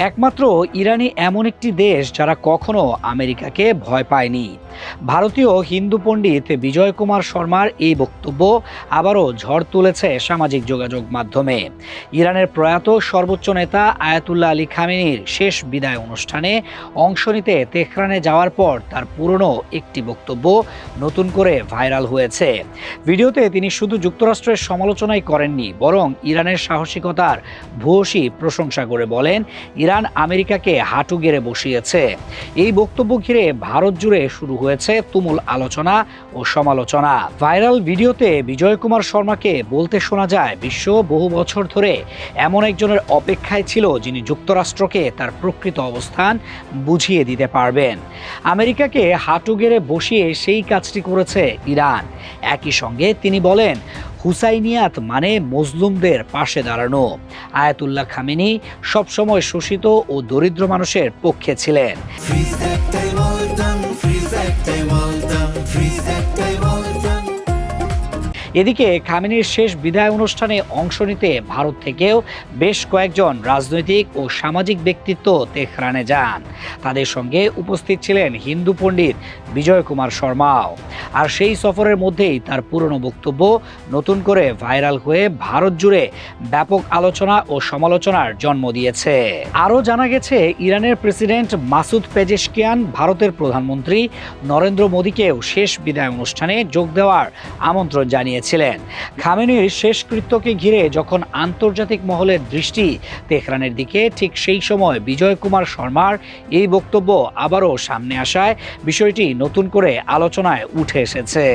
একমাত্র ইরানই এমন একটি দেশ যারা কখনো আমেরিকাকে ভয় পায়নি। ভারতীয় হিন্দু পণ্ডিত বিজয় কুমার শর্মার এই বক্তব্য আবারও ঝড় তুলেছে সামাজিক যোগাযোগ মাধ্যমে। ইরানের প্রয়াত সর্বোচ্চ নেতা আয়াতুল্লাহ আলী খামেনির শেষ বিদায় অনুষ্ঠানে অংশ নিতে তেহরানে যাওয়ার পর তার পুরনো একটি বক্তব্য নতুন করে ভাইরাল হয়েছে। ভিডিওতে তিনি শুধু যুক্তরাষ্ট্রের সমালোচনাই করেননি, বরং ইরানের সাহসিকতার ভূয়সী প্রশংসা করে বলেন, ইরান আমেরিকাকে হাঁটু গেড়ে বসিয়েছে। এই বক্তব্য ঘিরে ভারত জুড়ে শুরু হয়েছে তুমুল আলোচনা ও সমালোচনা। ভাইরাল ভিডিওতে বিজয় কুমার শর্মাকে বলতে শোনা যায়, বিশ্ব বহু বছর ধরে এমন একজনের অপেক্ষায় ছিল যিনি যুক্তরাষ্ট্রকে তার প্রকৃত অবস্থান বুঝিয়ে দিতে পারবেন। আমেরিকাকে হাঁটু গেড়ে বসিয়ে সেই কাজটি করেছে ইরান। একই সঙ্গে তিনি বলেন, হুসাইনিয়াত মানে মজলুমদের পাশে দাঁড়ানো। আয়াতুল্লাহ খামেনি সবসময় শোষিত ও দরিদ্র মানুষের পক্ষে ছিলেন। এদিকে খামেনির শেষ বিদায় অনুষ্ঠানে অংশ নিতে ভারত থেকেও বেশ কয়েকজন রাজনৈতিক ও সামাজিক ব্যক্তিত্ব তেহরানে যান। তাদের সঙ্গে উপস্থিত ছিলেন হিন্দু পণ্ডিত বিজয় কুমার শর্মাও। আর সেই সফরের মধ্যেই তার পুরনো বক্তব্য নতুন করে ভাইরাল হয়ে ভারত জুড়ে ব্যাপক আলোচনা ও সমালোচনার জন্ম দিয়েছে। আরও জানা গেছে, ইরানের প্রেসিডেন্ট মাসুদ পেজেশকিয়ান ভারতের প্রধানমন্ত্রী নরেন্দ্র মোদীকেও শেষ বিদায় অনুষ্ঠানে যোগ দেওয়ার আমন্ত্রণ জানিয়েছিলেন। খামেনির শেষকৃত্যকে ঘিরে যখন আন্তর্জাতিক মহলের দৃষ্টি তেহরানের দিকে, ঠিক সেই সময় বিজয় কুমার শর্মার এই বক্তব্য আবারও সামনে আসায় বিষয়টি নতুন করে আলোচনায় উঠে এসেছে।